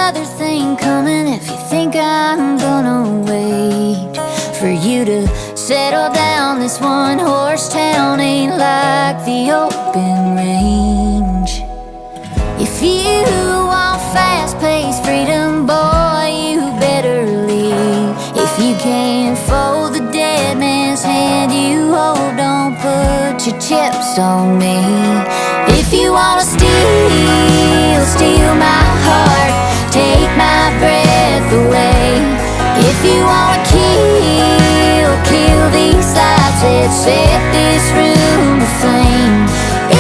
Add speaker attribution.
Speaker 1: another thing coming if you think I'm gonna wait for you to settle down. This one-horse town ain't like the open range. If you want fast-paced freedom, boy, you better leave. If you can't fold the dead man's hand you hold, don't put your chips on me. If you wanna steal my heart, take my breath away. If you wanna kill these lights that set this room aflame.